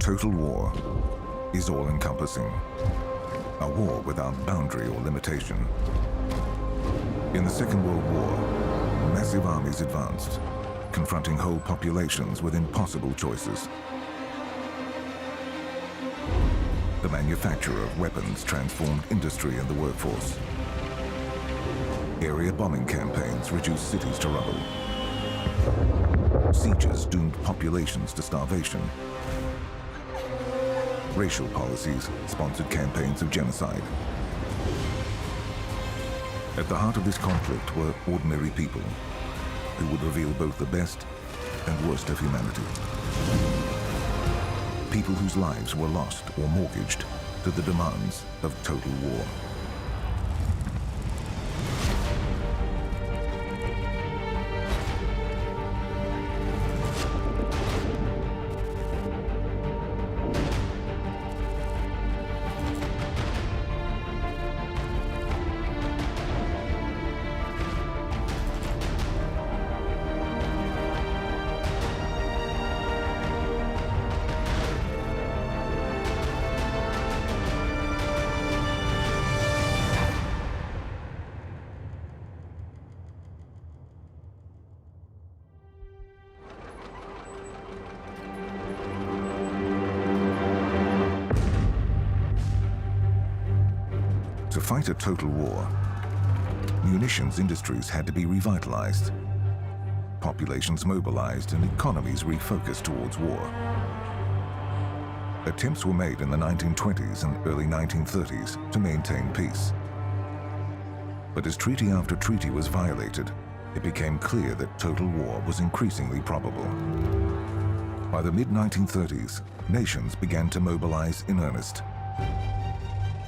Total war is all-encompassing. A war without boundary or limitation. In the Second World War, massive armies advanced, confronting whole populations with impossible choices. The manufacture of weapons transformed industry and the workforce. Area bombing campaigns reduced cities to rubble. Sieges doomed populations to starvation. Racial policies sponsored campaigns of genocide. At the heart of this conflict were ordinary people who would reveal both the best and worst of humanity. People whose lives were lost or mortgaged to the demands of total war. To fight a total war, munitions industries had to be revitalized, populations mobilized, and economies refocused towards war. Attempts were made in the 1920s and early 1930s to maintain peace. But as treaty after treaty was violated, it became clear that total war was increasingly probable. By the mid-1930s, nations began to mobilize in earnest.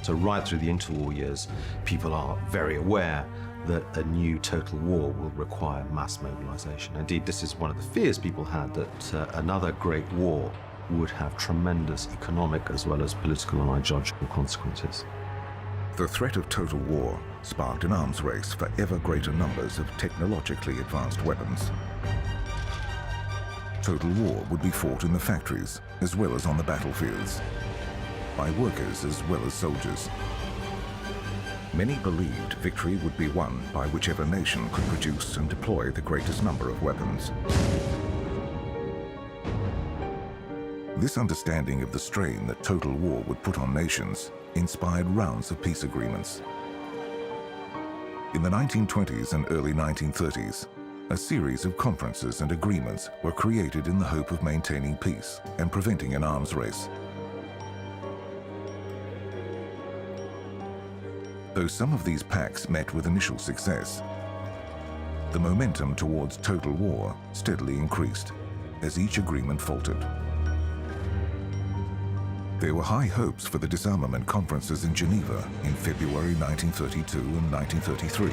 So right through the interwar years, people are very aware that a new total war will require mass mobilization. Indeed, this is one of the fears people had, that another great war would have tremendous economic as well as political and ideological consequences. The threat of total war sparked an arms race for ever greater numbers of technologically advanced weapons. Total war would be fought in the factories as well as on the battlefields, by workers as well as soldiers. Many believed victory would be won by whichever nation could produce and deploy the greatest number of weapons. This understanding of the strain that total war would put on nations inspired rounds of peace agreements. In the 1920s and early 1930s, a series of conferences and agreements were created in the hope of maintaining peace and preventing an arms race. Though some of these pacts met with initial success, the momentum towards total war steadily increased as each agreement faltered. There were high hopes for the disarmament conferences in Geneva in February 1932 and 1933.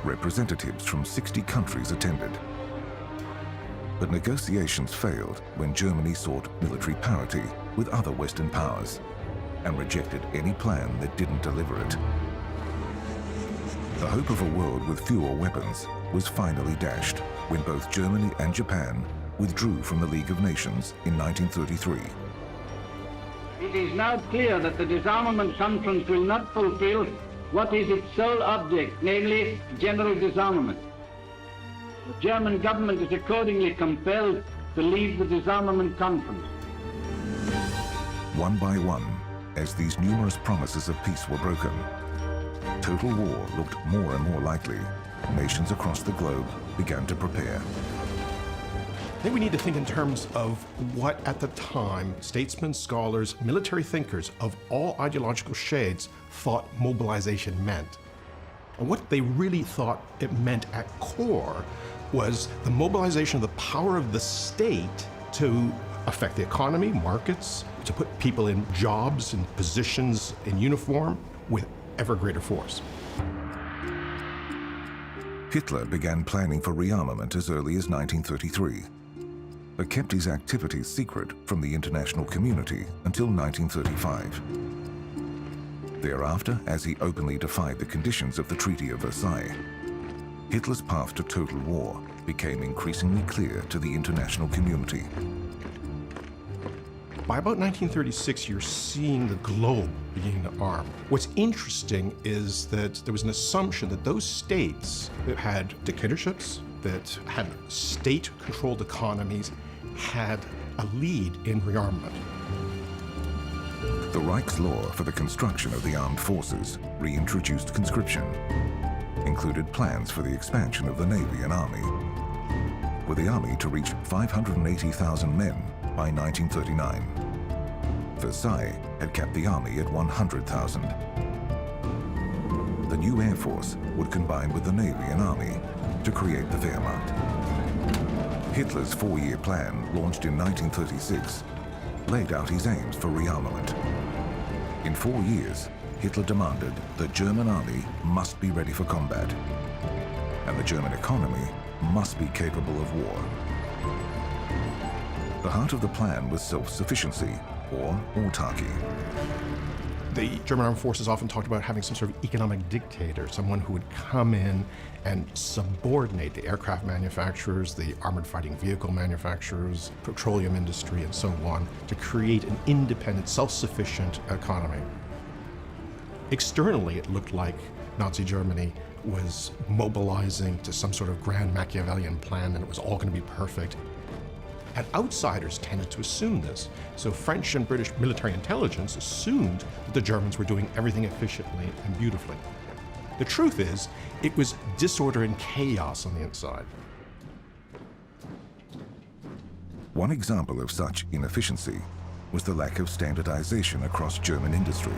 Representatives from 60 countries attended. But negotiations failed when Germany sought military parity with other Western powers and rejected any plan that didn't deliver it. The hope of a world with fewer weapons was finally dashed when both Germany and Japan withdrew from the League of Nations in 1933. It is now clear that the disarmament conference will not fulfill what is its sole object, namely general disarmament. The German government is accordingly compelled to leave the disarmament conference. One by one, as these numerous promises of peace were broken, total war looked more and more likely. Nations across the globe began to prepare. I think we need to think in terms of what, at the time, statesmen, scholars, military thinkers of all ideological shades thought mobilization meant. And what they really thought it meant at core was the mobilization of the power of the state to affect the economy, markets, to put people in jobs and positions in uniform with ever greater force. Hitler began planning for rearmament as early as 1933, but kept his activities secret from the international community until 1935. Thereafter, as he openly defied the conditions of the Treaty of Versailles, Hitler's path to total war became increasingly clear to the international community. By about 1936, you're seeing the globe beginning to arm. What's interesting is that there was an assumption that those states that had dictatorships, that had state-controlled economies, had a lead in rearmament. The Reich's law for the construction of the armed forces reintroduced conscription, included plans for the expansion of the Navy and Army, with the Army to reach 580,000 men by 1939. Versailles had kept the Army at 100,000. The new Air Force would combine with the Navy and Army to create the Wehrmacht. Hitler's four-year plan, launched in 1936, laid out his aims for rearmament. In 4 years, Hitler demanded the German army must be ready for combat, and the German economy must be capable of war. The heart of the plan was self-sufficiency, or autarky. The German armed forces often talked about having some sort of economic dictator, someone who would come in and subordinate the aircraft manufacturers, the armored fighting vehicle manufacturers, petroleum industry, and so on, to create an independent, self-sufficient economy. Externally, it looked like Nazi Germany was mobilizing to some sort of grand Machiavellian plan, and it was all going to be perfect. And outsiders tended to assume this. So French and British military intelligence assumed that the Germans were doing everything efficiently and beautifully. The truth is, it was disorder and chaos on the inside. One example of such inefficiency was the lack of standardization across German industry.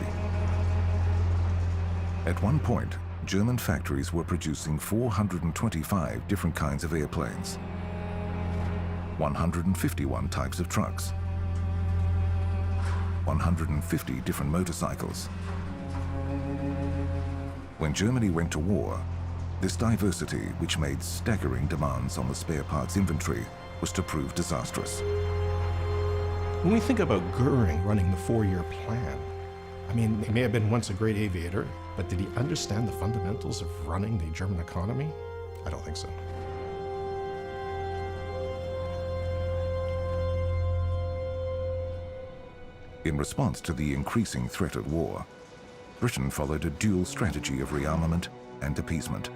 At one point, German factories were producing 425 different kinds of airplanes, 151 types of trucks, 150 different motorcycles. When Germany went to war, this diversity, which made staggering demands on the spare parts inventory, was to prove disastrous. When we think about Goering running the four-year plan, I mean, he may have been once a great aviator, but did he understand the fundamentals of running the German economy? I don't think so. In response to the increasing threat of war, Britain followed a dual strategy of rearmament and appeasement.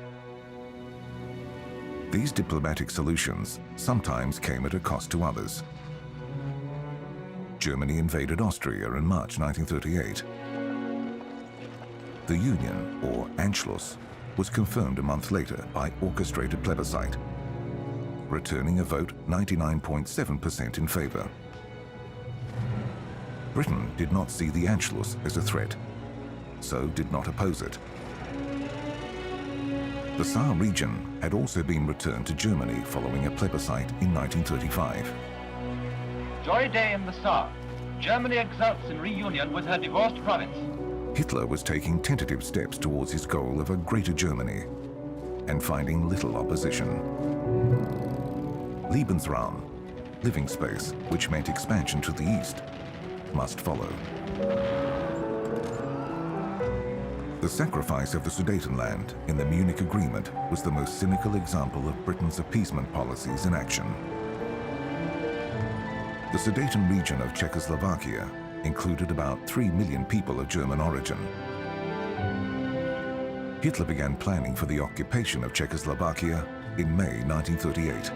These diplomatic solutions sometimes came at a cost to others. Germany invaded Austria in March 1938. The Union, or Anschluss, was confirmed a month later by orchestrated plebiscite, returning a vote 99.7% in favor. Britain did not see the Anschluss as a threat, so did not oppose it. The Saar region had also been returned to Germany following a plebiscite in 1935. Joy day in the Saar. Germany exults in reunion with her divorced province. Hitler was taking tentative steps towards his goal of a greater Germany and finding little opposition. Lebensraum, living space, which meant expansion to the east, must follow. The sacrifice of the Sudetenland in the Munich Agreement was the most cynical example of Britain's appeasement policies in action. The Sudeten region of Czechoslovakia included about 3 million people of German origin. Hitler began planning for the occupation of Czechoslovakia in May 1938.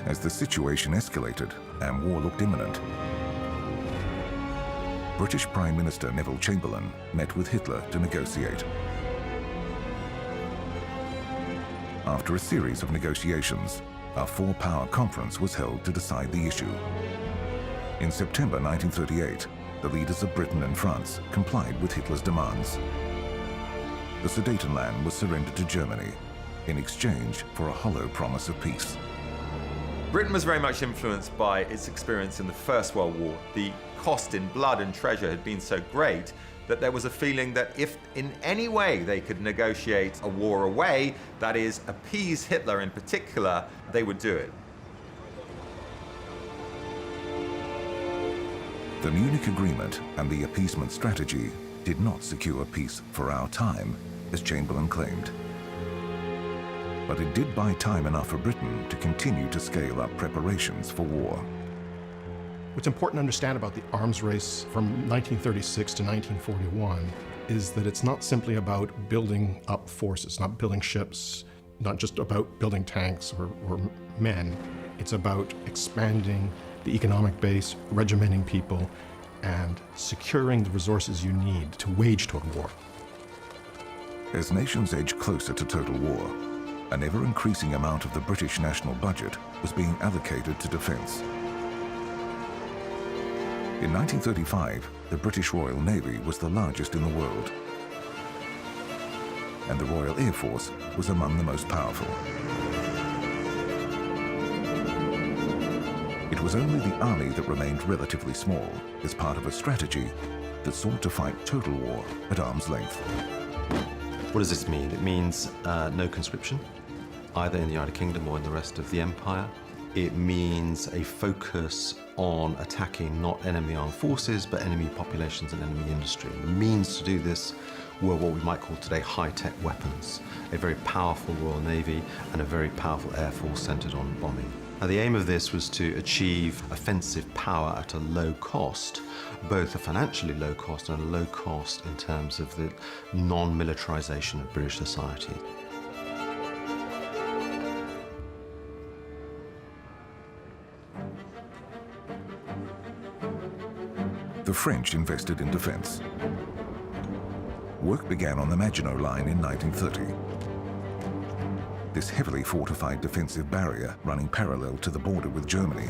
As the situation escalated and war looked imminent, British Prime Minister Neville Chamberlain met with Hitler to negotiate. After a series of negotiations, a four-power conference was held to decide the issue. In September 1938, the leaders of Britain and France complied with Hitler's demands. The Sudetenland was surrendered to Germany in exchange for a hollow promise of peace. Britain was very much influenced by its experience in the First World War. The cost in blood and treasure had been so great that there was a feeling that if in any way they could negotiate a war away, that is, appease Hitler in particular, they would do it. The Munich Agreement and the appeasement strategy did not secure peace for our time, as Chamberlain claimed. But it did buy time enough for Britain to continue to scale up preparations for war. What's important to understand about the arms race from 1936 to 1941 is that it's not simply about building up forces, not building ships, not just about building tanks or men. It's about expanding the economic base, regimenting people, and securing the resources you need to wage total war. As nations edged closer to total war, an ever-increasing amount of the British national budget was being allocated to defence. In 1935, the British Royal Navy was the largest in the world, and the Royal Air Force was among the most powerful. It was only the army that remained relatively small as part of a strategy that sought to fight total war at arm's length. What does this mean? It means no conscription, either in the United Kingdom or in the rest of the empire. It means a focus on attacking not enemy armed forces, but enemy populations and enemy industry. The means to do this were what we might call today high-tech weapons, a very powerful Royal Navy and a very powerful Air Force centered on bombing. Now, the aim of this was to achieve offensive power at a low cost, both a financially low cost and a low cost in terms of the non-militarization of British society. The French invested in defence. Work began on the Maginot Line in 1930. This heavily fortified defensive barrier running parallel to the border with Germany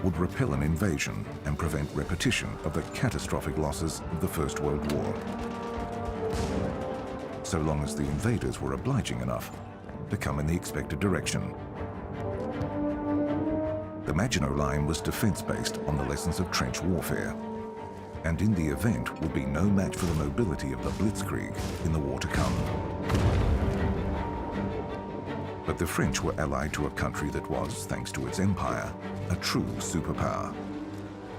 would repel an invasion and prevent repetition of the catastrophic losses of the First World War, so long as the invaders were obliging enough to come in the expected direction. The Maginot Line was defence-based on the lessons of trench warfare, and in the event would be no match for the mobility of the Blitzkrieg in the war to come. But the French were allied to a country that was, thanks to its empire, a true superpower.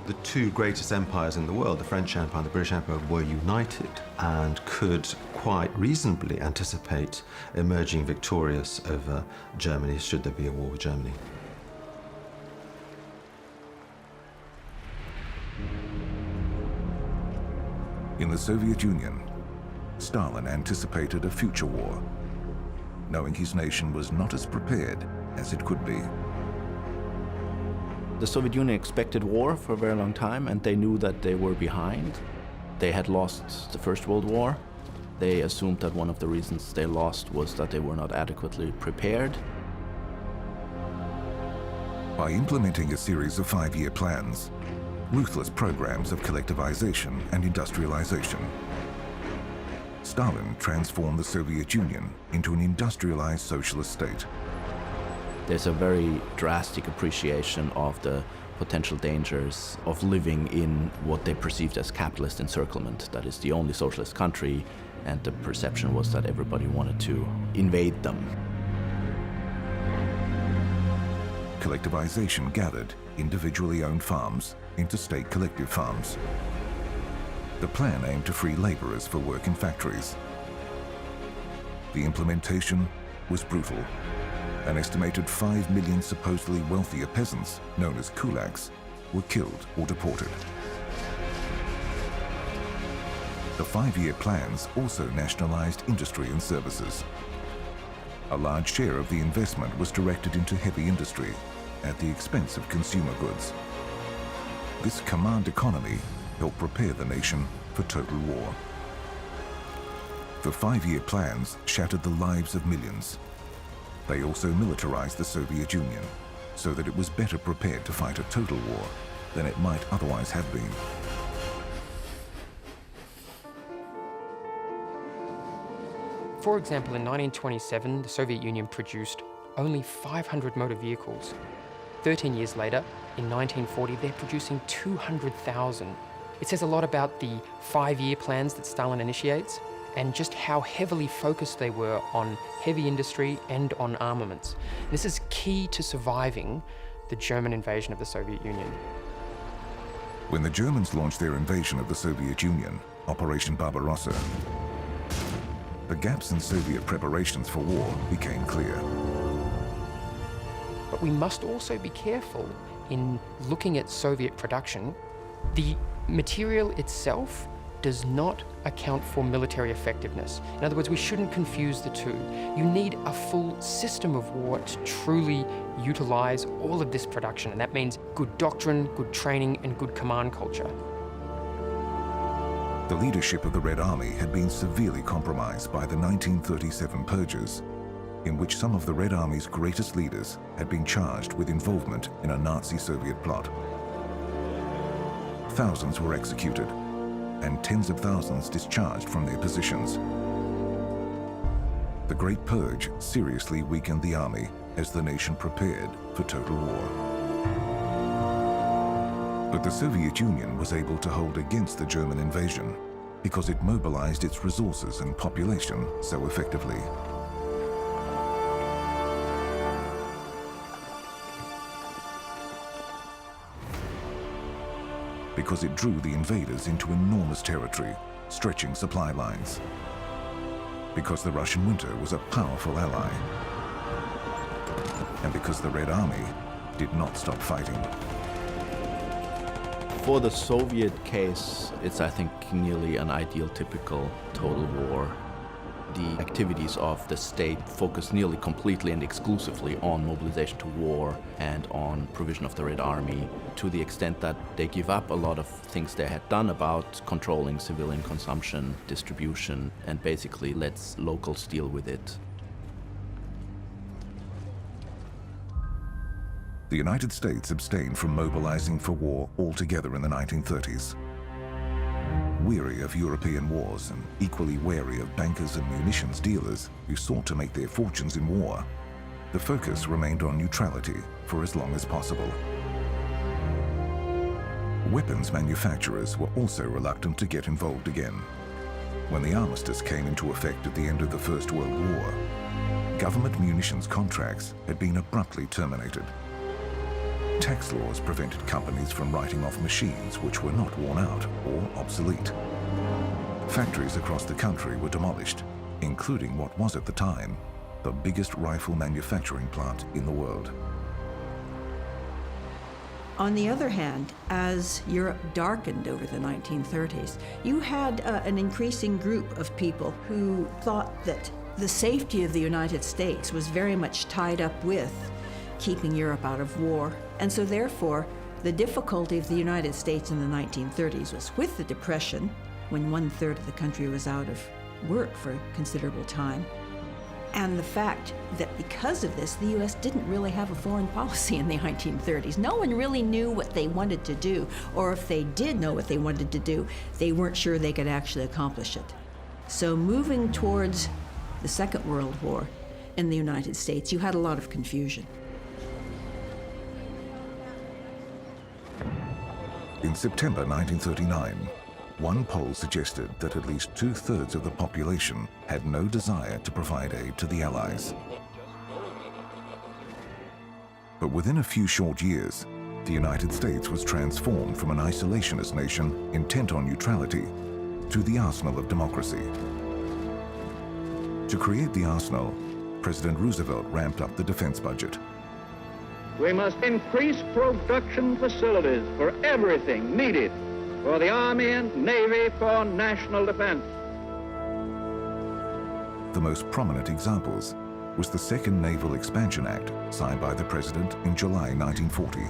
The two greatest empires in the world, the French Empire and the British Empire, were united and could quite reasonably anticipate emerging victorious over Germany should there be a war with Germany. In the Soviet Union, Stalin anticipated a future war, knowing his nation was not as prepared as it could be. The Soviet Union expected war for a very long time, and they knew that they were behind. They had lost the First World War. They assumed that one of the reasons they lost was that they were not adequately prepared. By implementing a series of 5-year plans, ruthless programs of collectivization and industrialization, Stalin transformed the Soviet Union into an industrialized socialist state. There's a very drastic appreciation of the potential dangers of living in what they perceived as capitalist encirclement. That is the only socialist country, and the perception was that everybody wanted to invade them. Collectivization gathered individually owned farms into state collective farms. The plan aimed to free laborers for work in factories. The implementation was brutal. An estimated 5 million supposedly wealthier peasants, known as kulaks, were killed or deported. The 5-year plans also nationalized industry and services. A large share of the investment was directed into heavy industry at the expense of consumer goods. This command economy helped prepare the nation for total war. The 5-year plans shattered the lives of millions. They also militarized the Soviet Union so that it was better prepared to fight a total war than it might otherwise have been. For example, in 1927, the Soviet Union produced only 500 motor vehicles. 13 years later, in 1940, they're producing 200,000. It says a lot about the 5-year plans that Stalin initiates and just how heavily focused they were on heavy industry and on armaments. This is key to surviving the German invasion of the Soviet Union. When the Germans launched their invasion of the Soviet Union, Operation Barbarossa, the gaps in Soviet preparations for war became clear. But we must also be careful in looking at Soviet production, the material itself does not account for military effectiveness. In other words, we shouldn't confuse the two. You need a full system of war to truly utilize all of this production, and that means good doctrine, good training, and good command culture. The leadership of the Red Army had been severely compromised by the 1937 purges, in which some of the Red Army's greatest leaders had been charged with involvement in a Nazi-Soviet plot. Thousands were executed, and tens of thousands discharged from their positions. The Great Purge seriously weakened the army as the nation prepared for total war. But the Soviet Union was able to hold against the German invasion because it mobilized its resources and population so effectively. Because it drew the invaders into enormous territory, stretching supply lines. Because the Russian winter was a powerful ally. And because the Red Army did not stop fighting. For the Soviet case, it's, I think, nearly an ideal typical total war. The activities of the state focus nearly completely and exclusively on mobilization to war and on provision of the Red Army, to the extent that they give up a lot of things they had done about controlling civilian consumption, distribution, and basically lets locals deal with it. The United States abstained from mobilizing for war altogether in the 1930s. Weary of European wars and equally wary of bankers and munitions dealers who sought to make their fortunes in war, the focus remained on neutrality for as long as possible. Weapons manufacturers were also reluctant to get involved again. When the armistice came into effect at the end of the First World War, government munitions contracts had been abruptly terminated. Tax laws prevented companies from writing off machines which were not worn out or obsolete. Factories across the country were demolished, including what was at the time the biggest rifle manufacturing plant in the world. On the other hand, as Europe darkened over the 1930s, you had an increasing group of people who thought that the safety of the United States was very much tied up with keeping Europe out of war. And so therefore, the difficulty of the United States in the 1930s was with the Depression, when 1/3 of the country was out of work for a considerable time, and the fact that because of this, the US didn't really have a foreign policy in the 1930s. No one really knew what they wanted to do, or if they did know what they wanted to do, they weren't sure they could actually accomplish it. So moving towards the Second World War in the United States, you had a lot of confusion. In September 1939, one poll suggested that at least 2/3 of the population had no desire to provide aid to the Allies. But within a few short years, the United States was transformed from an isolationist nation intent on neutrality to the arsenal of democracy. To create the arsenal, President Roosevelt ramped up the defense budget. We must increase production facilities for everything needed for the Army and Navy for national defense. The most prominent examples was the Second Naval Expansion Act signed by the President in July 1940,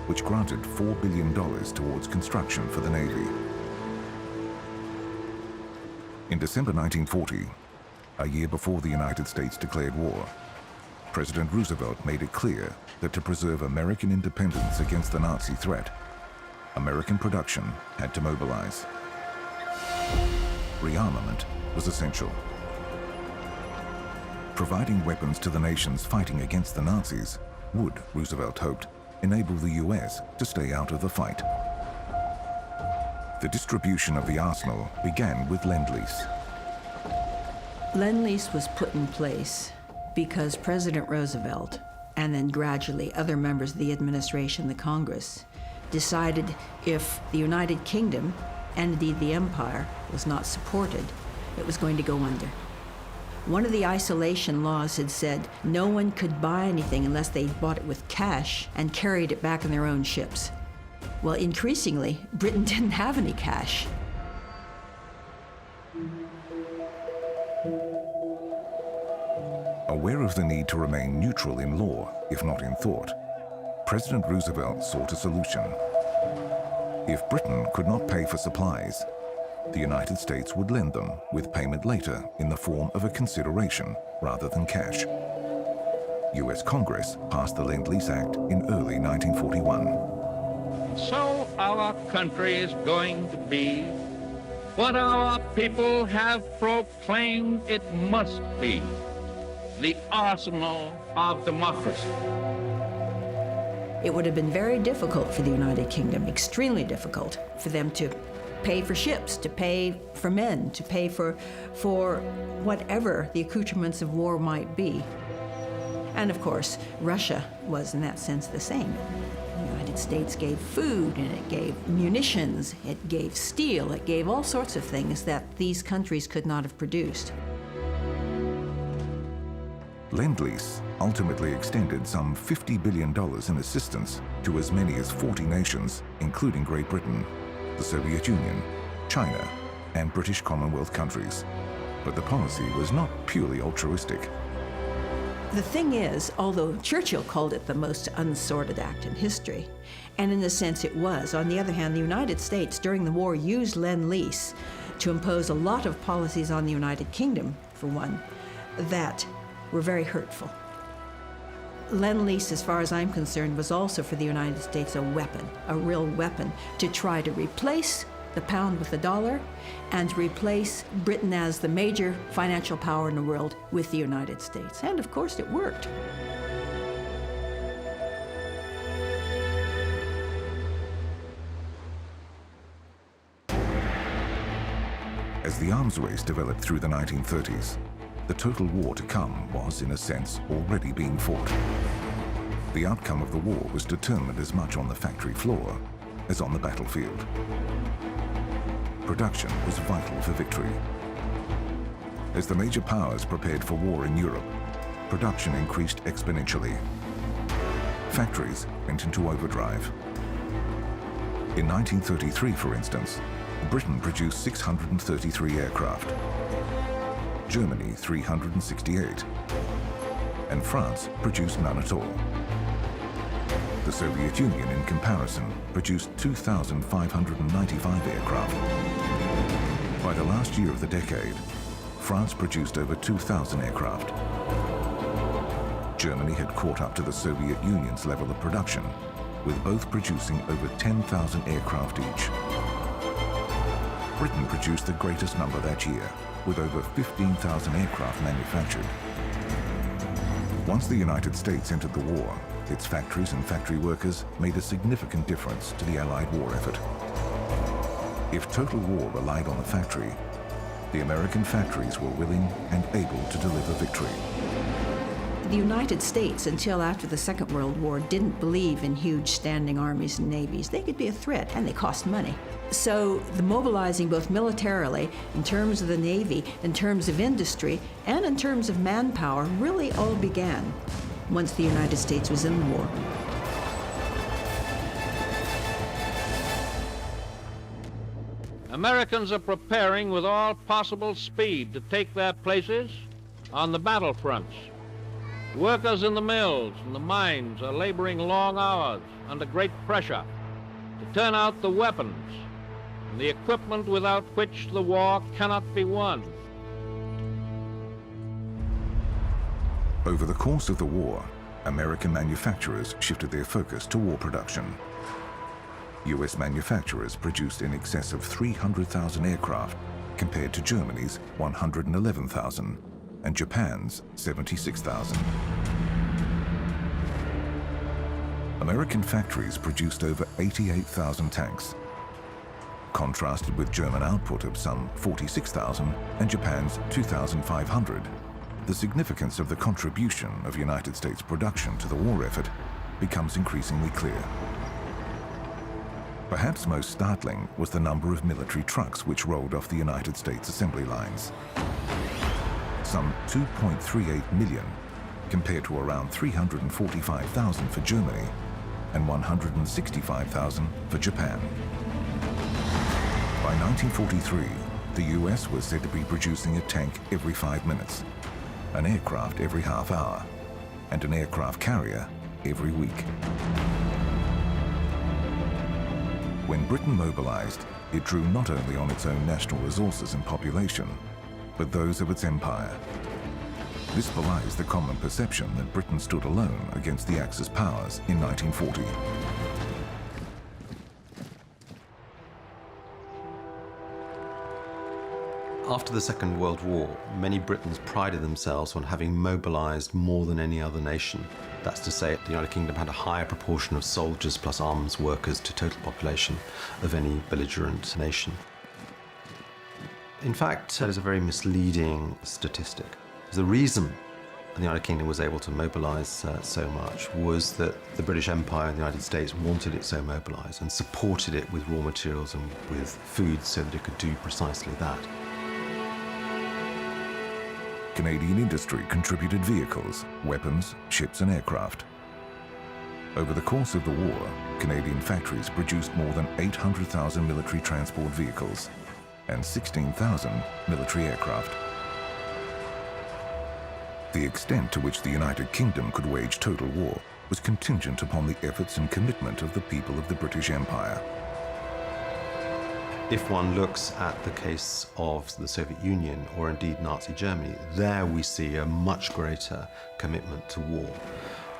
which granted $4 billion towards construction for the Navy. In December 1940, a year before the United States declared war, President Roosevelt made it clear that to preserve American independence against the Nazi threat, American production had to mobilize. Rearmament was essential. Providing weapons to the nations fighting against the Nazis would, Roosevelt hoped, enable the US to stay out of the fight. The distribution of the arsenal began with Lend-Lease. Lend-Lease was put in place because President Roosevelt, and then gradually other members of the administration, the Congress, decided if the United Kingdom, and indeed the Empire, was not supported, it was going to go under. One of the isolation laws had said no one could buy anything unless they bought it with cash and carried it back in their own ships. Well, increasingly, Britain didn't have any cash. Aware of the need to remain neutral in law, if not in thought, President Roosevelt sought a solution. If Britain could not pay for supplies, the United States would lend them with payment later in the form of a consideration rather than cash. US Congress passed the Lend-Lease Act in early 1941. So our country is going to be what our people have proclaimed it must be, the arsenal of democracy. It would have been very difficult for the United Kingdom, extremely difficult, for them to pay for ships, to pay for men, to pay for whatever the accoutrements of war might be. And of course, Russia was in that sense the same. The United States gave food, and it gave munitions, it gave steel, it gave all sorts of things that these countries could not have produced. Lend-Lease ultimately extended some $50 billion in assistance to as many as 40 nations, including Great Britain, the Soviet Union, China, and British Commonwealth countries. But the policy was not purely altruistic. The thing is, although Churchill called it the most unsorted act in history, and in a sense it was, on the other hand, the United States during the war used Lend-Lease to impose a lot of policies on the United Kingdom, for one, that were very hurtful. Lend-Lease, as far as I'm concerned, was also for the United States a weapon, a real weapon, to try to replace the pound with the dollar and to replace Britain as the major financial power in the world with the United States. And of course it worked. As the arms race developed through the 1930s, the total war to come was, in a sense, already being fought. The outcome of the war was determined as much on the factory floor as on the battlefield. Production was vital for victory. As the major powers prepared for war in Europe, production increased exponentially. Factories went into overdrive. In 1933, for instance, Britain produced 633 aircraft. Germany 368, and France produced none at all. The Soviet Union, in comparison, produced 2,595 aircraft. By the last year of the decade, France produced over 2,000 aircraft. Germany had caught up to the Soviet Union's level of production, with both producing over 10,000 aircraft each. Britain produced the greatest number that year, with over 15,000 aircraft manufactured. Once the United States entered the war, its factories and factory workers made a significant difference to the Allied war effort. If total war relied on the factory, the American factories were willing and able to deliver victory. The United States, until after the Second World War, didn't believe in huge standing armies and navies. They could be a threat, and they cost money. So the mobilizing both militarily, in terms of the Navy, in terms of industry, and in terms of manpower, really all began once the United States was in the war. Americans are preparing with all possible speed to take their places on the battlefronts. Workers in the mills and the mines are laboring long hours under great pressure to turn out the weapons and the equipment without which the war cannot be won. Over the course of the war, American manufacturers shifted their focus to war production. US manufacturers produced in excess of 300,000 aircraft compared to Germany's 111,000 and Japan's 76,000. American factories produced over 88,000 tanks, contrasted with German output of some 46,000 and Japan's 2,500. The significance of the contribution of United States production to the war effort becomes increasingly clear. Perhaps most startling was the number of military trucks which rolled off the United States assembly lines. some 2.38 million, compared to around 345,000 for Germany and 165,000 for Japan. By 1943, the US was said to be producing a tank every 5 minutes, an aircraft every half hour, and an aircraft carrier every week. When Britain mobilized, it drew not only on its own national resources and population, but those of its empire. This belies the common perception that Britain stood alone against the Axis powers in 1940. After the Second World War, many Britons prided themselves on having mobilized more than any other nation. That's to say, the United Kingdom had a higher proportion of soldiers plus arms workers to total population of any belligerent nation. In fact, that is a very misleading statistic. The reason the United Kingdom was able to mobilize so much was that the British Empire and the United States wanted it so mobilized and supported it with raw materials and with food so that it could do precisely that. Canadian industry contributed vehicles, weapons, ships and aircraft. Over the course of the war, Canadian factories produced more than 800,000 military transport vehicles and 16,000 military aircraft. The extent to which the United Kingdom could wage total war was contingent upon the efforts and commitment of the people of the British Empire. If one looks at the case of the Soviet Union, or indeed Nazi Germany, there we see a much greater commitment to war.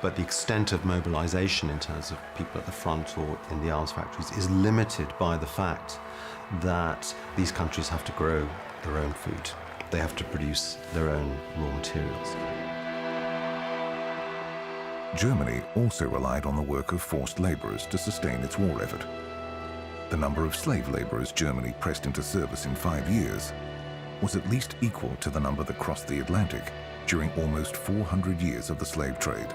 But the extent of mobilization in terms of people at the front or in the arms factories is limited by the fact that these countries have to grow their own food. They have to produce their own raw materials. Germany also relied on the work of forced laborers to sustain its war effort. The number of slave laborers Germany pressed into service in 5 years was at least equal to the number that crossed the Atlantic during almost 400 years of the slave trade.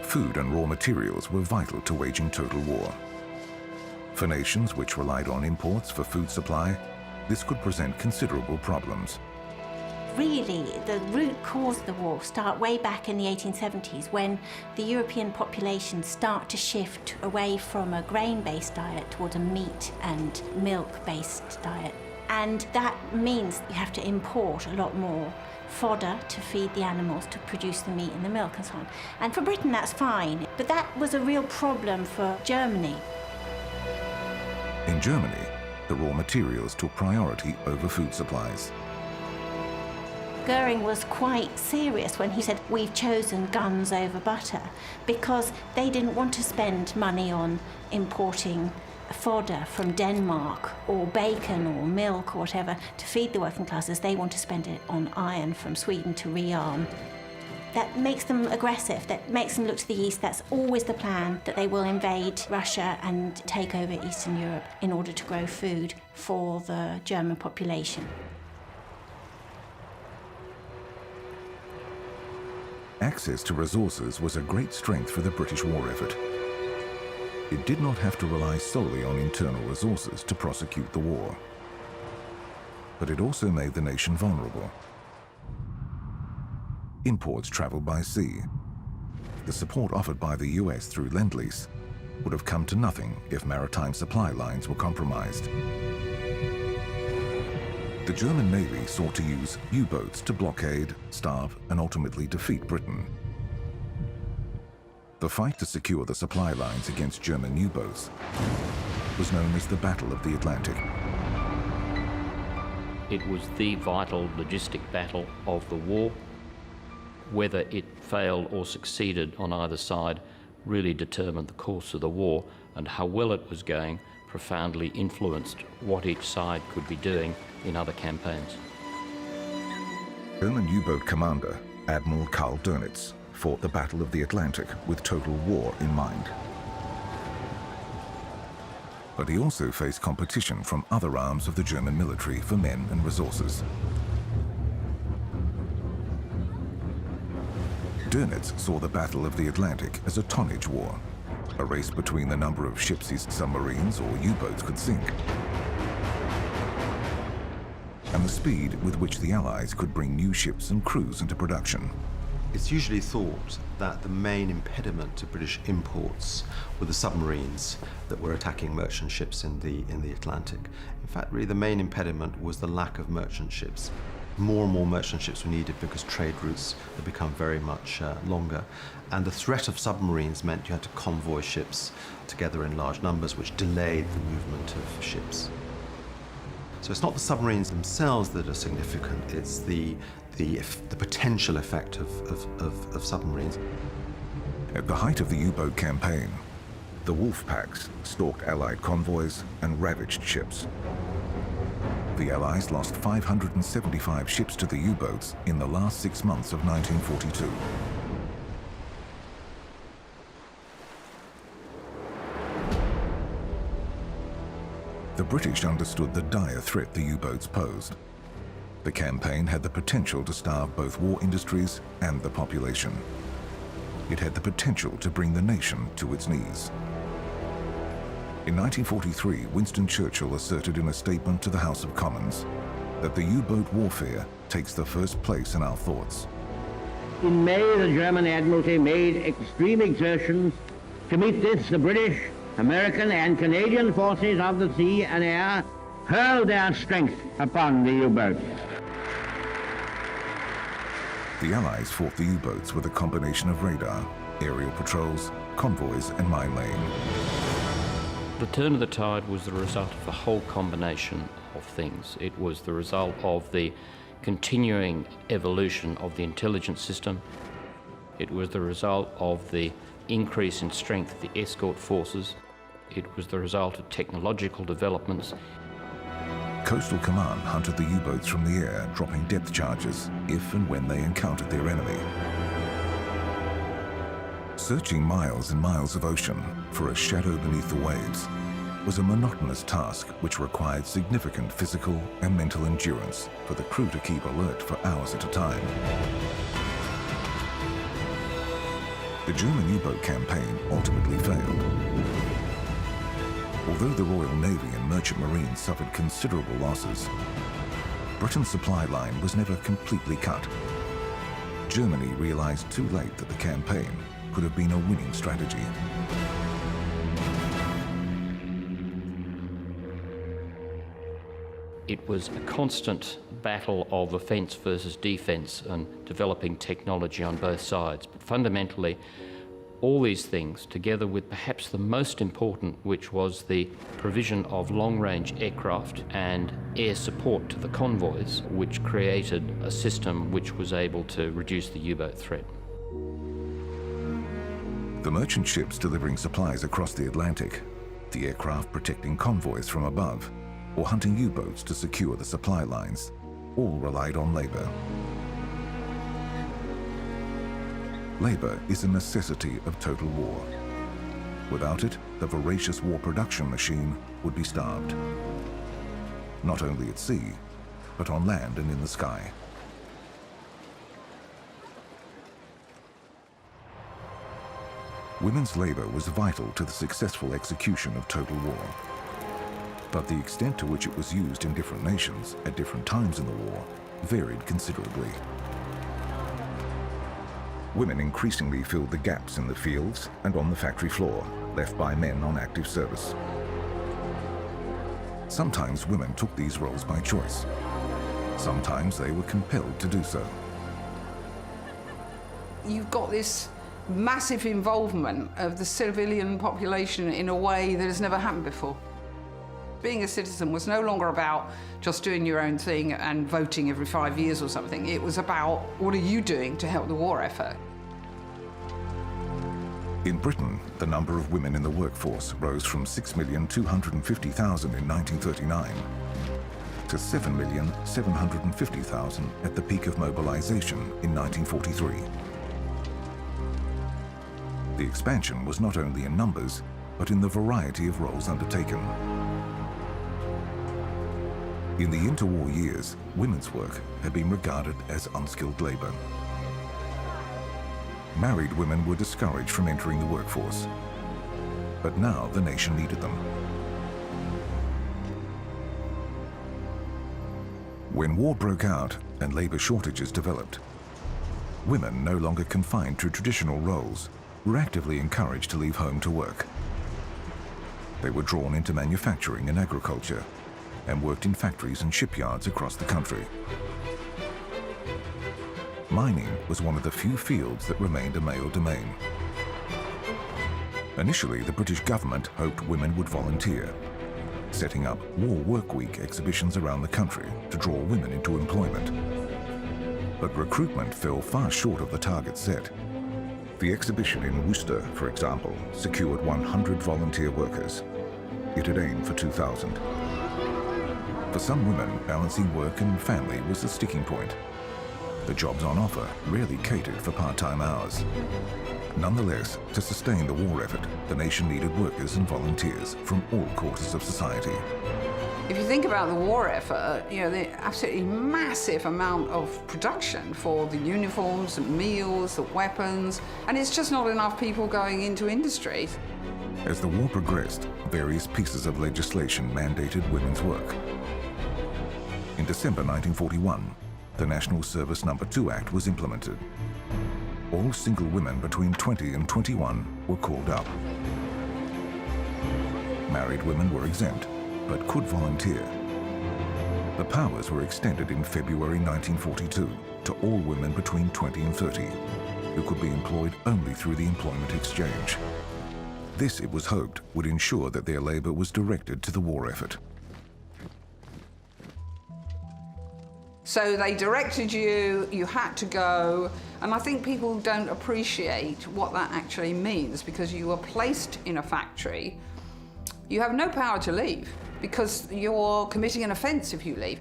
Food and raw materials were vital to waging total war. For nations which relied on imports for food supply, this could present considerable problems. Really, the root cause of the war start way back in the 1870s when the European populations start to shift away from a grain-based diet towards a meat and milk-based diet. And that means you have to import a lot more fodder to feed the animals to produce the meat and the milk and so on. And for Britain, that's fine, but that was a real problem for Germany. In Germany, the raw materials took priority over food supplies. Goering was quite serious when he said, we've chosen guns over butter, because they didn't want to spend money on importing fodder from Denmark or bacon or milk or whatever to feed the working classes. They want to spend it on iron from Sweden to rearm. That makes them aggressive, that makes them look to the east. That's always the plan, that they will invade Russia and take over Eastern Europe in order to grow food for the German population. Access to resources was a great strength for the British war effort. It did not have to rely solely on internal resources to prosecute the war. But it also made the nation vulnerable. Imports traveled by sea. The support offered by the US through Lend-Lease would have come to nothing if maritime supply lines were compromised. The German Navy sought to use U-boats to blockade, starve, and ultimately defeat Britain. The fight to secure the supply lines against German U-boats was known as the Battle of the Atlantic. It was the vital logistic battle of the war. Whether it failed or succeeded on either side really determined the course of the war, and how well it was going profoundly influenced what each side could be doing in other campaigns. German U-boat commander Admiral Karl Dönitz fought the Battle of the Atlantic with total war in mind. But he also faced competition from other arms of the German military for men and resources. Dönitz saw the Battle of the Atlantic as a tonnage war, a race between the number of ships his submarines or U-boats could sink. and the speed with which the Allies could bring new ships and crews into production. It's usually thought that the main impediment to British imports were the submarines that were attacking merchant ships in the Atlantic. In fact, really the main impediment was the lack of merchant ships. More and more merchant ships were needed because trade routes had become very much longer. And the threat of submarines meant you had to convoy ships together in large numbers, which delayed the movement of ships. So it's not the submarines themselves that are significant, it's the potential effect of submarines. At the height of the U-boat campaign, the wolf packs stalked Allied convoys and ravaged ships. The Allies lost 575 ships to the U-boats in the last 6 months of 1942. The British understood the dire threat the U-boats posed. The campaign had the potential to starve both war industries and the population. It had the potential to bring the nation to its knees. In 1943, Winston Churchill asserted in a statement to the House of Commons that the U-boat warfare takes the first place in our thoughts. In May, the German Admiralty made extreme exertions. To meet this, the British, American and Canadian forces of the sea and air hurled their strength upon the U-boats. The Allies fought the U-boats with a combination of radar, aerial patrols, convoys and mine laying. The turn of the tide was the result of a whole combination of things. It was the result of the continuing evolution of the intelligence system. It was the result of the increase in strength of the escort forces. It was the result of technological developments. Coastal Command hunted the U-boats from the air, dropping depth charges if and when they encountered their enemy. Searching miles and miles of ocean for a shadow beneath the waves was a monotonous task which required significant physical and mental endurance for the crew to keep alert for hours at a time. The German U-boat campaign ultimately failed. Although the Royal Navy and Merchant Marines suffered considerable losses, Britain's supply line was never completely cut. Germany realized too late that the campaign could have been a winning strategy. It was a constant battle of offence versus defence and developing technology on both sides. But fundamentally, all these things, together with perhaps the most important, which was the provision of long-range aircraft and air support to the convoys, which created a system which was able to reduce the U-boat threat. The merchant ships delivering supplies across the Atlantic, the aircraft protecting convoys from above, or hunting U-boats to secure the supply lines, all relied on labour. Labour is a necessity of total war. Without it, the voracious war production machine would be starved. Not only at sea, but on land and in the sky. Women's labour was vital to the successful execution of total war. But the extent to which it was used in different nations at different times in the war varied considerably. Women increasingly filled the gaps in the fields and on the factory floor, left by men on active service. Sometimes women took these roles by choice. Sometimes they were compelled to do so. You've got this massive involvement of the civilian population in a way that has never happened before. Being a citizen was no longer about just doing your own thing and voting every 5 years or something. It was about, what are you doing to help the war effort? In Britain, the number of women in the workforce rose from 6,250,000 in 1939 to 7,750,000 at the peak of mobilization in 1943. The expansion was not only in numbers, but in the variety of roles undertaken. In the interwar years, women's work had been regarded as unskilled labor. Married women were discouraged from entering the workforce, but now the nation needed them. When war broke out and labor shortages developed, women no longer confined to traditional roles were actively encouraged to leave home to work. They were drawn into manufacturing and agriculture and worked in factories and shipyards across the country. Mining was one of the few fields that remained a male domain. Initially, the British government hoped women would volunteer, setting up War Work Week exhibitions around the country to draw women into employment. But recruitment fell far short of the target set. The exhibition in Worcester, for example, secured 100 volunteer workers. It had aimed for 2,000. For some women, balancing work and family was the sticking point. The jobs on offer rarely catered for part-time hours. Nonetheless, to sustain the war effort, the nation needed workers and volunteers from all quarters of society. If you think about the war effort, you know, the absolutely massive amount of production for the uniforms, the meals, the weapons, and it's just not enough people going into industry. As the war progressed, various pieces of legislation mandated women's work. In December 1941, the National Service No. 2 Act was implemented. All single women between 20 and 21 were called up. Married women were exempt, but could volunteer. The powers were extended in February 1942 to all women between 20 and 30, who could be employed only through the employment exchange. This, it was hoped, would ensure that their labor was directed to the war effort. So they directed you, you had to go, and I think people don't appreciate what that actually means, because you were placed in a factory. You have no power to leave, because you're committing an offence if you leave.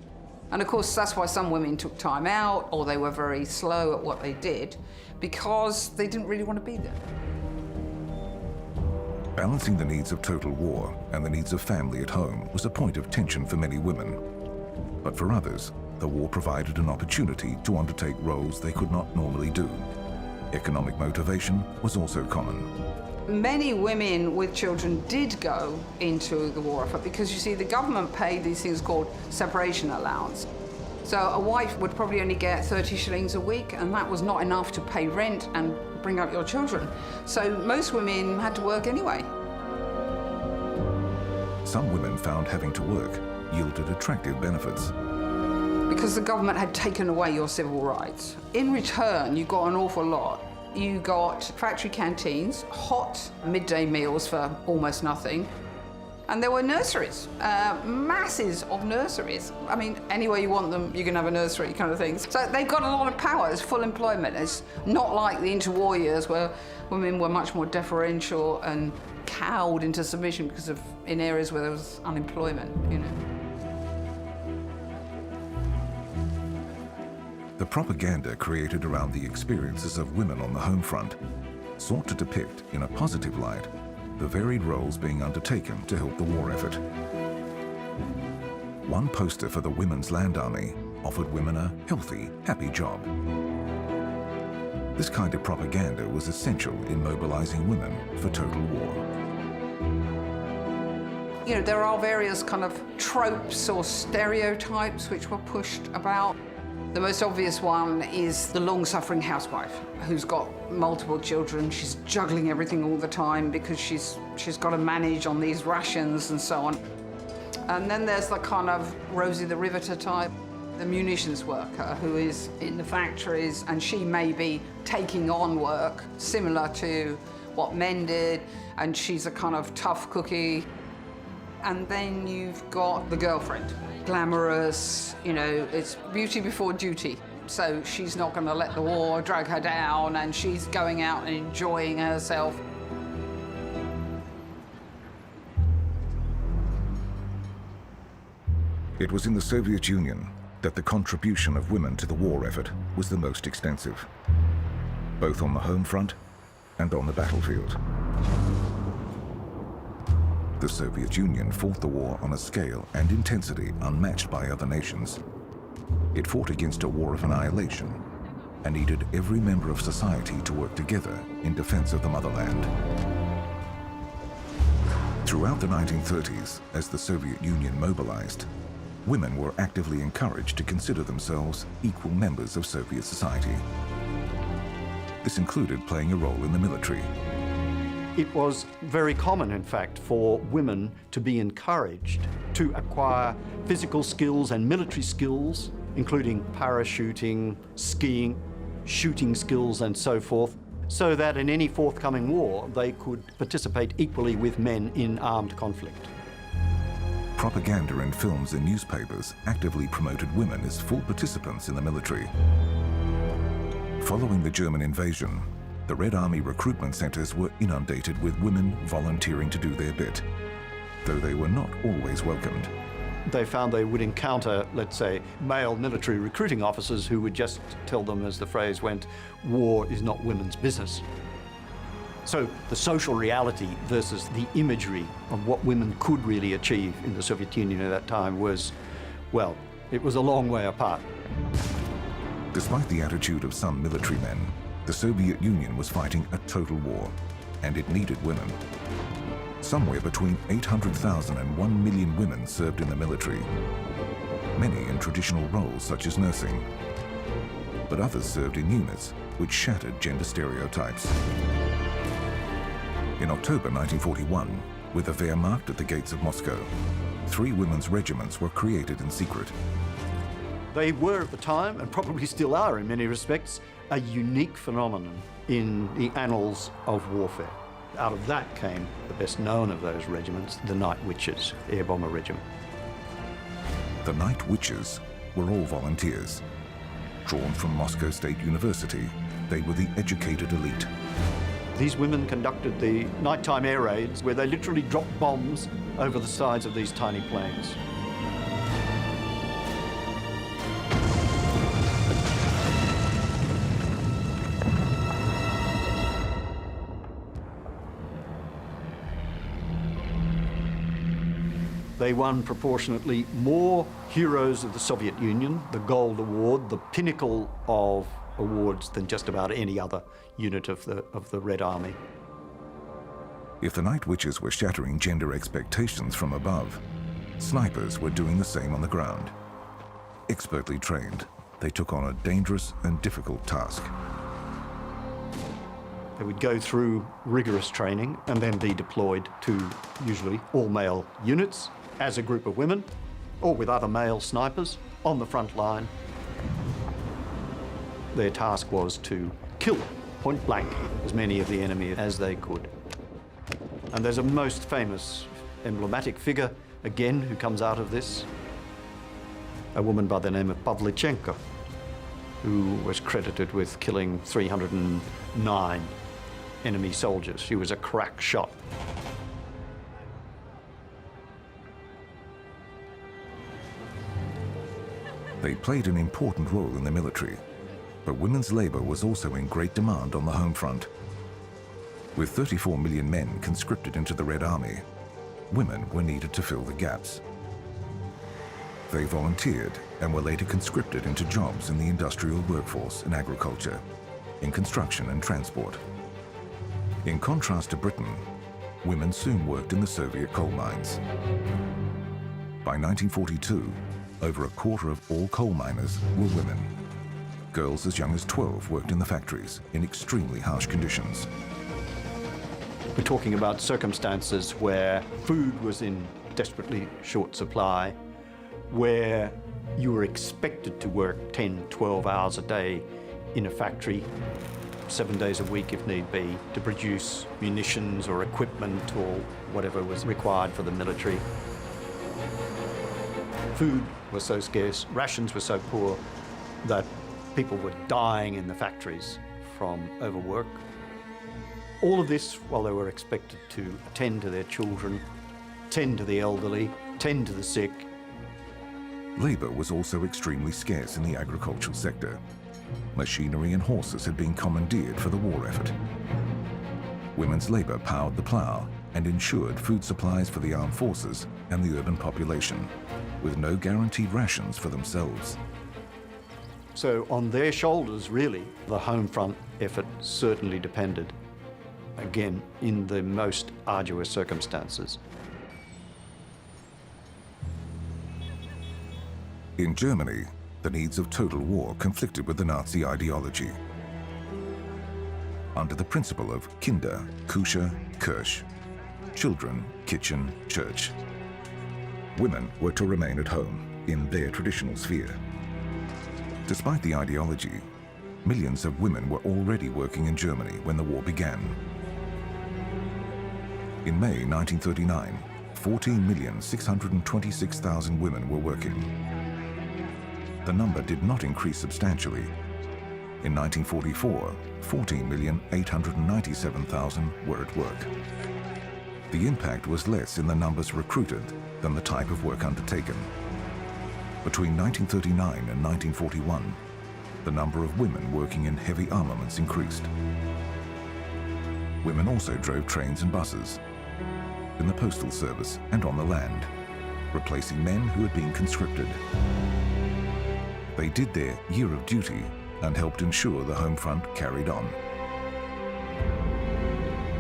And of course, that's why some women took time out, or they were very slow at what they did, because they didn't really want to be there. Balancing the needs of total war and the needs of family at home was a point of tension for many women. But for others, the war provided an opportunity to undertake roles they could not normally do. Economic motivation was also common. Many women with children did go into the war effort because, you see, the government paid these things called separation allowance. So a wife would probably only get 30 shillings a week, and that was not enough to pay rent and bring up your children. So most women had to work anyway. Some women found having to work yielded attractive benefits. Because the government had taken away your civil rights. In return, you got an awful lot. You got factory canteens, hot midday meals for almost nothing. And there were nurseries, masses of nurseries. I mean, anywhere you want them, you can have a nursery kind of thing. So they've got a lot of power. It's full employment. It's not like the interwar years where women were much more deferential and cowed into submission because of in areas where there was unemployment, you know. The propaganda created around the experiences of women on the home front sought to depict in a positive light the varied roles being undertaken to help the war effort. One poster for the Women's Land Army offered women a healthy, happy job. This kind of propaganda was essential in mobilizing women for total war. You know, there are various kind of tropes or stereotypes which were pushed about. The most obvious one is the long-suffering housewife who's got multiple children. She's juggling everything all the time because she's got to manage on these rations and so on. And then there's the kind of Rosie the Riveter type, the munitions worker who is in the factories, and she may be taking on work similar to what men did, and she's a kind of tough cookie. And then you've got the girlfriend. Glamorous, you know, it's beauty before duty. So she's not going to let the war drag her down, and she's going out and enjoying herself. It was in the Soviet Union that the contribution of women to the war effort was the most extensive, both on the home front and on the battlefield. The Soviet Union fought the war on a scale and intensity unmatched by other nations. It fought against a war of annihilation and needed every member of society to work together in defense of the motherland. Throughout the 1930s, as the Soviet Union mobilized, women were actively encouraged to consider themselves equal members of Soviet society. This included playing a role in the military. It was very common, in fact, for women to be encouraged to acquire physical skills and military skills, including parachuting, skiing, shooting skills, and so forth, so that in any forthcoming war they could participate equally with men in armed conflict. Propaganda in films and newspapers actively promoted women as full participants in the military. Following the German invasion, the Red Army recruitment centers were inundated with women volunteering to do their bit, though they were not always welcomed. They found they would encounter, let's say, male military recruiting officers who would just tell them, as the phrase went, war is not women's business. So the social reality versus the imagery of what women could really achieve in the Soviet Union at that time was, well, it was a long way apart. Despite the attitude of some military men, the Soviet Union was fighting a total war, and it needed women. Somewhere between 800,000 and 1 million women served in the military, many in traditional roles such as nursing, but others served in units which shattered gender stereotypes. In October 1941, with the Wehrmacht at the gates of Moscow, 3 women's regiments were created in secret. They were at the time, and probably still are in many respects, a unique phenomenon in the annals of warfare. Out of that came the best known of those regiments, the Night Witches, Air Bomber Regiment. The Night Witches were all volunteers. Drawn from Moscow State University, they were the educated elite. These women conducted the nighttime air raids where they literally dropped bombs over the sides of these tiny planes. They won proportionately more heroes of the Soviet Union, the Gold Award, the pinnacle of awards, than just about any other unit of the Red Army. If the Night Witches were shattering gender expectations from above, snipers were doing the same on the ground. Expertly trained, they took on a dangerous and difficult task. They would go through rigorous training and then be deployed to usually all-male units as a group of women, or with other male snipers on the front line. Their task was to kill, point blank, as many of the enemy as they could. And there's a most famous, emblematic figure, again, who comes out of this, a woman by the name of Pavlichenko, who was credited with killing 309 enemy soldiers. She was a crack shot. They played an important role in the military, but women's labor was also in great demand on the home front. With 34 million men conscripted into the Red Army, women were needed to fill the gaps. They volunteered and were later conscripted into jobs in the industrial workforce in agriculture, in construction and transport. In contrast to Britain, women soon worked in the Soviet coal mines. By 1942, over a quarter of all coal miners were women. Girls as young as 12 worked in the factories in extremely harsh conditions. We're talking about circumstances where food was in desperately short supply, where you were expected to work 10, 12 hours a day in a factory, 7 days a week if need be, to produce munitions or equipment or whatever was required for the military. Food was so scarce, rations were so poor that people were dying in the factories from overwork. All of this while they were expected to attend to their children, tend to the elderly, tend to the sick. Labor was also extremely scarce in the agricultural sector. Machinery and horses had been commandeered for the war effort. Women's labor powered the plow and ensured food supplies for the armed forces and the urban population, with no guaranteed rations for themselves. So on their shoulders, really, the home front effort certainly depended, again, in the most arduous circumstances. In Germany, the needs of total war conflicted with the Nazi ideology. Under the principle of Kinder, Küche, Kirche, children, kitchen, church, women were to remain at home in their traditional sphere. Despite the ideology, millions of women were already working in Germany when the war began. In May 1939, 14,626,000 women were working. The number did not increase substantially. In 1944, 14,897,000 were at work. The impact was less in the numbers recruited than the type of work undertaken. Between 1939 and 1941, the number of women working in heavy armaments increased. Women also drove trains and buses, in the postal service and on the land, replacing men who had been conscripted. They did their year of duty and helped ensure the home front carried on.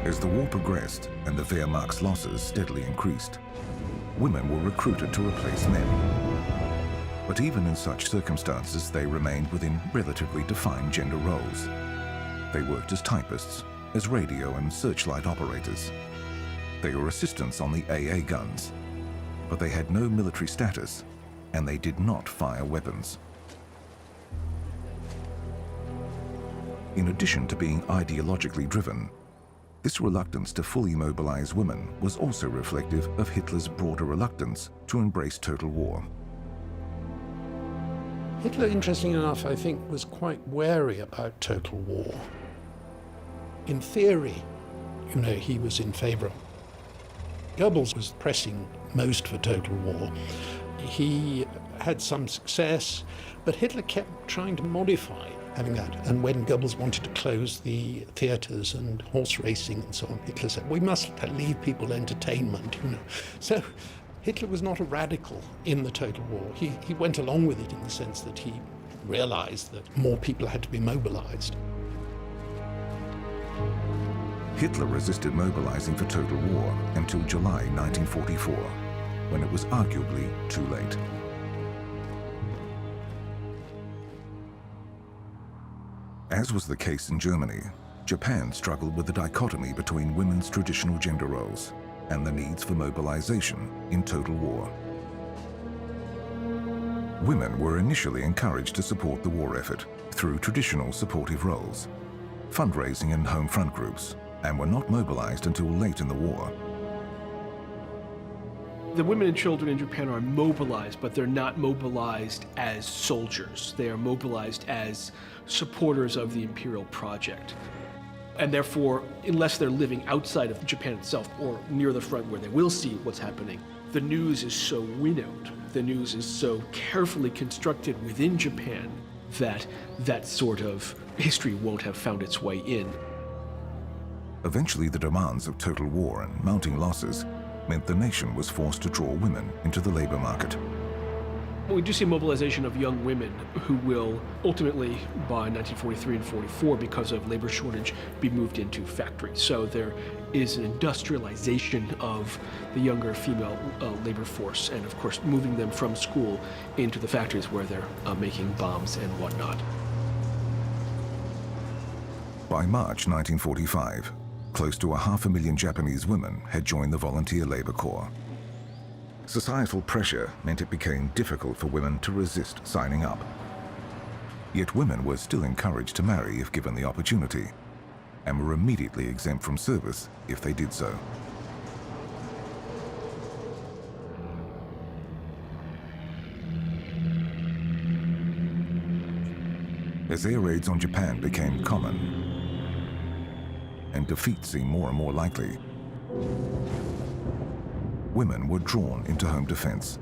As the war progressed and the Wehrmacht's losses steadily increased, women were recruited to replace men. But even in such circumstances, they remained within relatively defined gender roles. They worked as typists, as radio and searchlight operators. They were assistants on the AA guns, but they had no military status and they did not fire weapons. In addition to being ideologically driven, this reluctance to fully mobilize women was also reflective of Hitler's broader reluctance to embrace total war. Hitler, interestingly enough, I think, was quite wary about total war. In theory, he was in favor. Goebbels was pressing most for total war. He had some success, but Hitler kept trying to modify having that. And when Goebbels wanted to close the theaters and horse racing and so on, Hitler said, we must leave people entertainment, So Hitler was not a radical in the total war. He went along with it in the sense that he realized that more people had to be mobilized. Hitler resisted mobilizing for total war until July 1944, when it was arguably too late. As was the case in Germany, Japan struggled with the dichotomy between women's traditional gender roles and the needs for mobilization in total war. Women were initially encouraged to support the war effort through traditional supportive roles, fundraising and home front groups, and were not mobilized until late in the war. The women and children in Japan are mobilized, but they're not mobilized as soldiers. They are mobilized as supporters of the imperial project. And therefore, unless they're living outside of Japan itself or near the front where they will see what's happening, the news is so winnowed, the news is so carefully constructed within Japan that that sort of history won't have found its way in. Eventually, the demands of total war and mounting losses meant the nation was forced to draw women into the labor market. We do see mobilization of young women who will ultimately, by 1943 and 44, because of labor shortage, be moved into factories. So there is an industrialization of the younger female labor force, and of course moving them from school into the factories where they're making bombs and whatnot. By March 1945, close to 500,000 Japanese women had joined the Volunteer Labor Corps. Societal pressure meant it became difficult for women to resist signing up. Yet women were still encouraged to marry if given the opportunity, and were immediately exempt from service if they did so. As air raids on Japan became common, and defeat seemed more and more likely, women were drawn into home defense.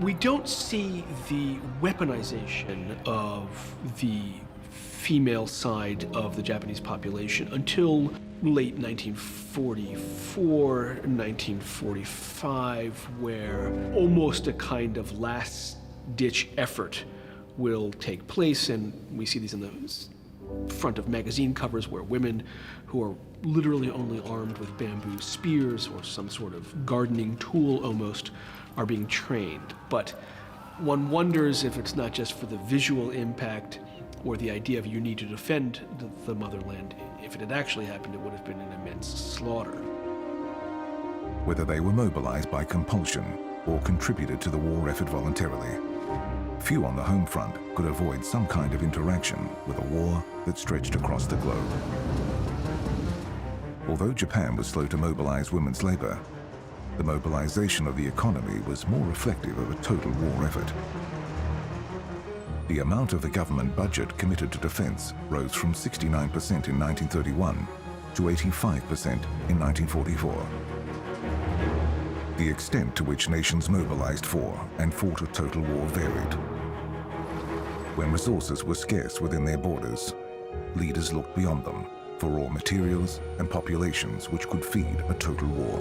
We don't see the weaponization of the female side of the Japanese population until late 1944, 1945, where almost a kind of last-ditch effort will take place, and we see these in the front of magazine covers where women who are literally only armed with bamboo spears or some sort of gardening tool almost are being trained. But one wonders if it's not just for the visual impact or the idea of you need to defend the motherland. If it had actually happened, it would have been an immense slaughter. Whether they were mobilized by compulsion or contributed to the war effort voluntarily, few on the home front could avoid some kind of interaction with a war that stretched across the globe. Although Japan was slow to mobilize women's labor, the mobilization of the economy was more reflective of a total war effort. The amount of the government budget committed to defense rose from 69% in 1931 to 85% in 1944. The extent to which nations mobilized for and fought a total war varied. When resources were scarce within their borders, leaders looked beyond them for raw materials and populations which could feed a total war.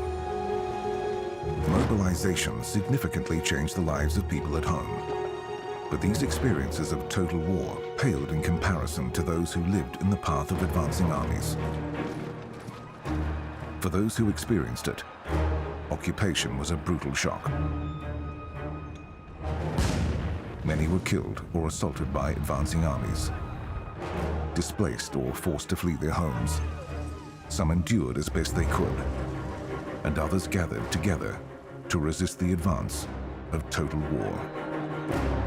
Mobilization significantly changed the lives of people at home, but these experiences of total war paled in comparison to those who lived in the path of advancing armies. For those who experienced it, occupation was a brutal shock. Many were killed or assaulted by advancing armies, displaced or forced to flee their homes. Some endured as best they could, and others gathered together to resist the advance of total war.